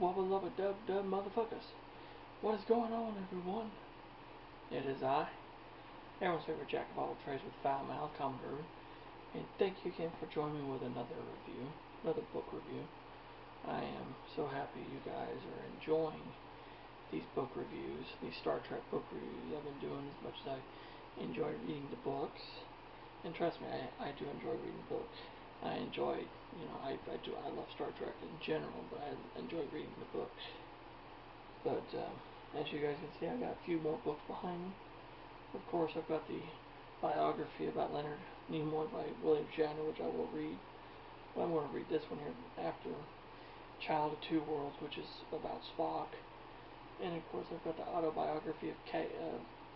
Wubba lubba dub dub motherfuckers. What is going on, everyone? It is I, everyone's favorite jack of all trades with foul mouth, Commodore, and thank you again for joining me with another review, another book review. I am so happy you guys are enjoying these book reviews, these Star Trek book reviews I've been doing as much as I enjoy reading the books. And trust me, I do enjoy reading books. I enjoy, I love Star Trek in general, but I enjoy reading the books. But as you guys can see, I've got a few more books behind me. Of course, I've got the biography about Leonard Nimoy by William Shatner, which I will read. Well, I'm going to read this one here after Child of Two Worlds, which is about Spock. And of course, I've got the autobiography of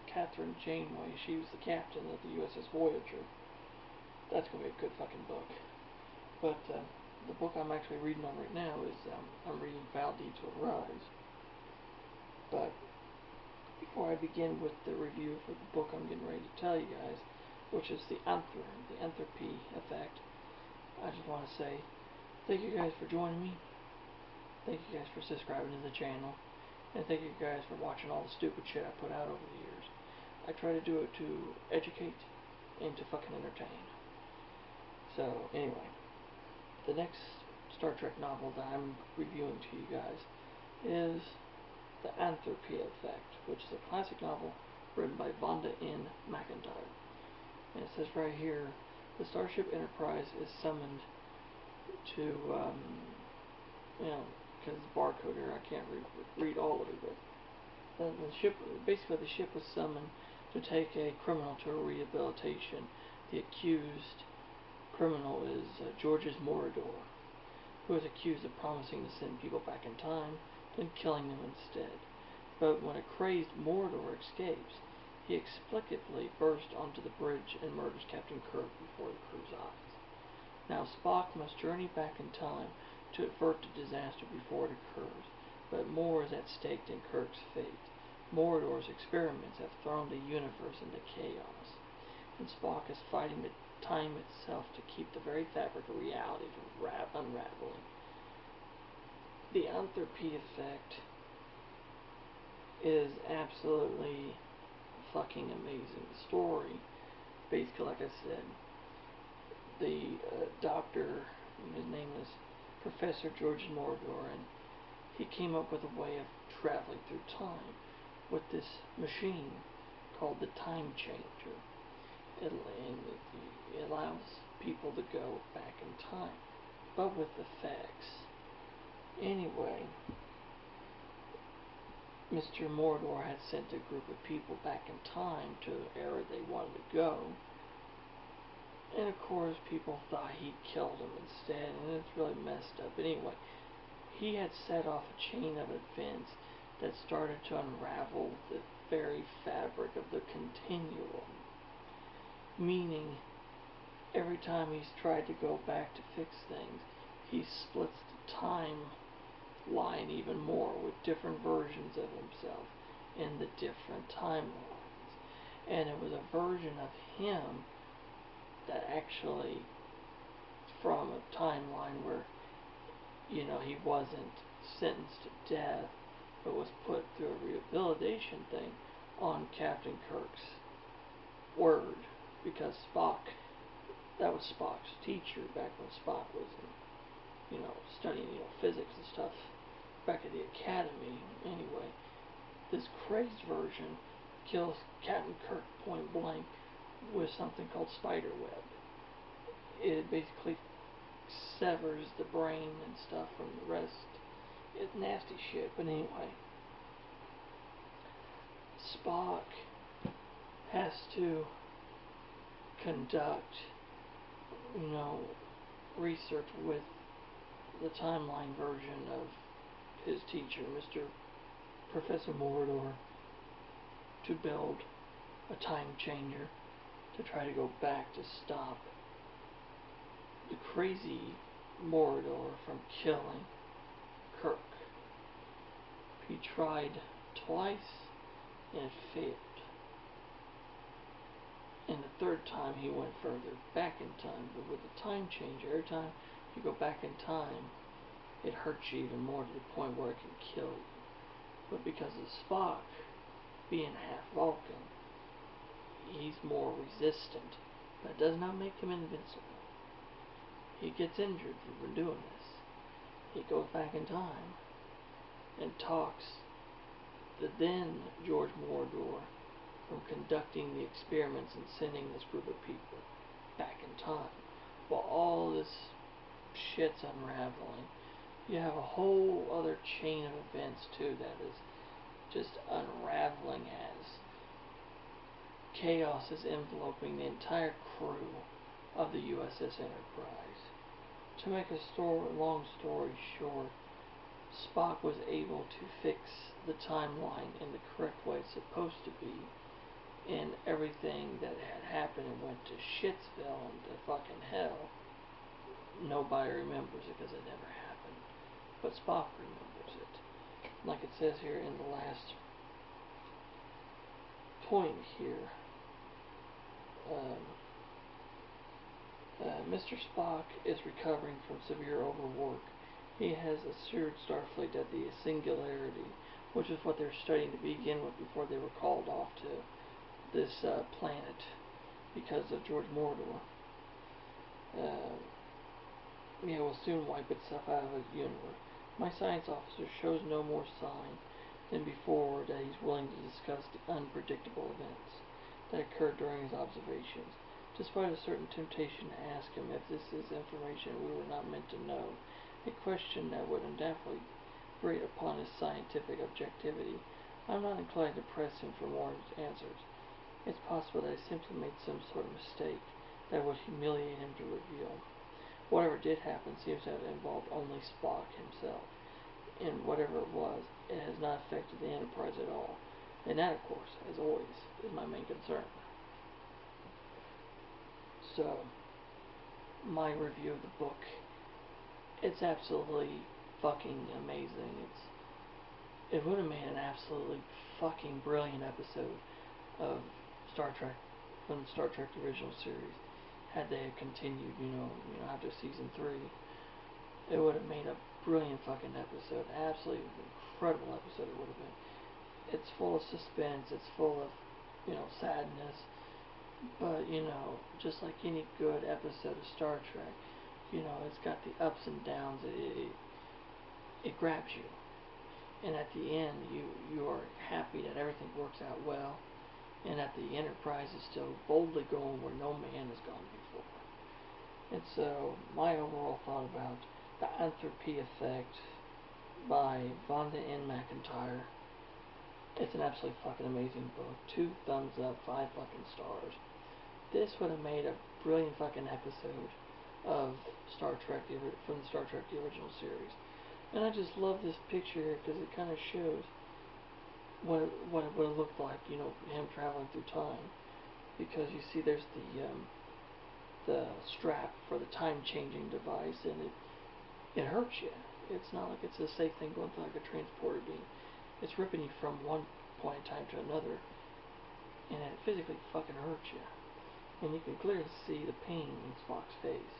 Catherine Janeway. She was the captain of the USS Voyager. That's going to be a good fucking book. But the book I'm actually reading on right now is, I'm reading Foul Deeds Will Rise. But before I begin with the review for the book I'm getting ready to tell you guys, which is the entropy effect, I just want to say thank you guys for joining me. Thank you guys for subscribing to the channel. And thank you guys for watching all the stupid shit I put out over the years. I try to do it to educate and to fucking entertain. So, anyway, the next Star Trek novel that I'm reviewing to you guys is The Entropy Effect, which is a classic novel written by Vonda L.McIntire. And it says right here, the Starship Enterprise is summoned to, because it's barcode here, I can't read all of it, but basically the ship was summoned to take a criminal to a rehabilitation. The accused criminal is Georges Morador, who is accused of promising to send people back in time, then killing them instead. But when a crazed Morador escapes, he explicitly bursts onto the bridge and murders Captain Kirk before the crew's eyes. Now Spock must journey back in time to avert the disaster before it occurs, but more is at stake than Kirk's fate. Morador's experiments have thrown the universe into chaos, and Spock is fighting the time itself to keep the very fabric of reality from unraveling. The entropy effect is absolutely fucking amazing. The story, basically, like I said, the doctor, his name is Professor George Morador, and he came up with a way of traveling through time with this machine called the Time Changer. It allows people to go back in time, but with effects. Anyway, Mr. Morador had sent a group of people back in time to the era they wanted to go, and of course people thought he'd killed them instead, and it's really messed up. But anyway, he had set off a chain of events that started to unravel the very fabric of the continuum. Meaning, every time he's tried to go back to fix things, he splits the timeline even more with different versions of himself in the different timelines. And it was a version of him that actually, from a timeline where, he wasn't sentenced to death, but was put through a rehabilitation thing on Captain Kirk's word. Because Spock, that was Spock's teacher back when Spock was, studying, physics and stuff back at the academy. Anyway, this crazed version kills Captain Kirk point blank with something called spider web. It basically severs the brain and stuff from the rest. It's nasty shit, but anyway, Spock has to conduct, research with the timeline version of his teacher, Professor Morador, to build a time changer to try to go back to stop the crazy Morador from killing Kirk. He tried twice and it failed. And the third time he went further back in time, but with the time change, every time you go back in time, it hurts you even more to the point where it can kill you. But because of Spock being half Vulcan, he's more resistant. But it does not make him invincible. He gets injured from doing this. He goes back in time and talks the then George Mordor from conducting the experiments and sending this group of people back in time. While all this shit's unraveling, you have a whole other chain of events too that is just unraveling as chaos is enveloping the entire crew of the USS Enterprise. To make a long story short, Spock was able to fix the timeline in the correct way it's supposed to be, and everything that had happened and went to Shitsville and to fucking hell, nobody remembers it because it never happened. But Spock remembers it. Like it says here in the last point here, Mr. Spock is recovering from severe overwork. He has assured Starfleet that the singularity, which is what they were studying to begin with before they were called off to this planet because of George Mordor, will soon wipe itself out of the universe. My science officer shows no more sign than before that he's willing to discuss the unpredictable events that occurred during his observations. Despite a certain temptation to ask him if this is information we were not meant to know, a question that would undoubtedly grate upon his scientific objectivity, I'm not inclined to press him for more answers. It's possible that I simply made some sort of mistake that would humiliate him to reveal. Whatever did happen seems to have involved only Spock himself, and whatever it was, it has not affected the Enterprise at all. And that, of course, as always, is my main concern. So, my review of the book, it's absolutely fucking amazing. It would have made an absolutely fucking brilliant episode of Star Trek from the Star Trek the original series had they continued, after season 3. It would have made a brilliant fucking episode, absolutely incredible episode it would have been. It's full of suspense, it's full of, sadness, but, just like any good episode of Star Trek, it's got the ups and downs, it grabs you. And at the end, you are happy that everything works out well, and that the Enterprise is still boldly going where no man has gone before. And so, my overall thought about The Entropy Effect by Vonda L.McIntire, it's an absolutely fucking amazing book. 2 thumbs up, 5 fucking stars. This would have made a brilliant fucking episode of Star Trek, from the Star Trek the original series. And I just love this picture here because it kind of shows what it would have looked like, him traveling through time. Because you see there's the strap for the time-changing device, and it hurts you. It's not like it's a safe thing going through like a transporter beam. It's ripping you from one point in time to another, and it physically fucking hurts you. And you can clearly see the pain in Spock's face.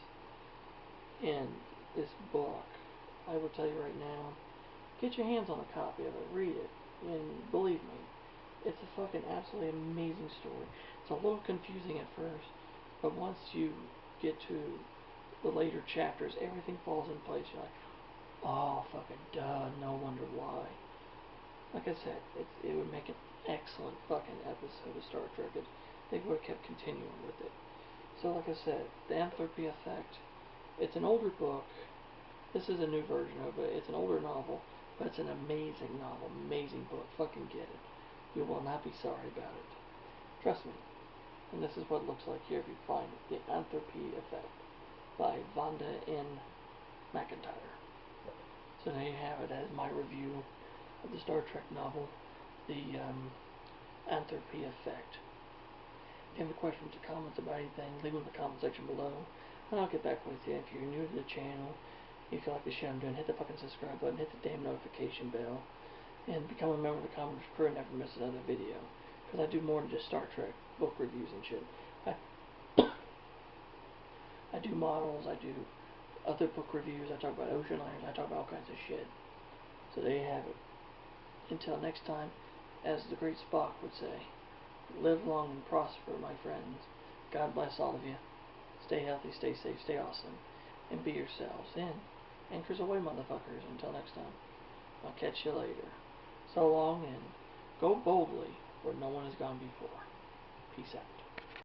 In this book, I will tell you right now, get your hands on a copy of it, read it, and believe me, it's a fucking absolutely amazing story. It's a little confusing at first, but once you get to the later chapters, everything falls in place. You're like, oh, fucking duh, no wonder why. Like I said, it would make an excellent fucking episode of Star Trek if they would have kept continuing with it. So like I said, The Entropy Effect, it's an older book. This is a new version of it. It's an older novel, but it's an amazing novel, amazing book. Fucking get it. You will not be sorry about it. Trust me. And this is what it looks like here if you find it. The Entropy Effect by Vonda L.McIntire. So there you have it. That is my review of the Star Trek novel, The Entropy Effect. If you have any questions or comments about anything, leave them in the comment section below, and I'll get back with you. If you're new to the channel, if you like the shit I'm doing, hit the fucking subscribe button, hit the damn notification bell, and become a member of the Commodore crew and never miss another video. Because I do more than just Star Trek book reviews and shit. I do models, I do other book reviews. I talk about ocean liners. I talk about all kinds of shit. So there you have it. Until next time, as the great Spock would say, live long and prosper, my friends. God bless all of you. Stay healthy, stay safe, stay awesome, and be yourselves. And anchors away, motherfuckers. Until next time, I'll catch you later. So long, and go boldly where no one has gone before. Peace out.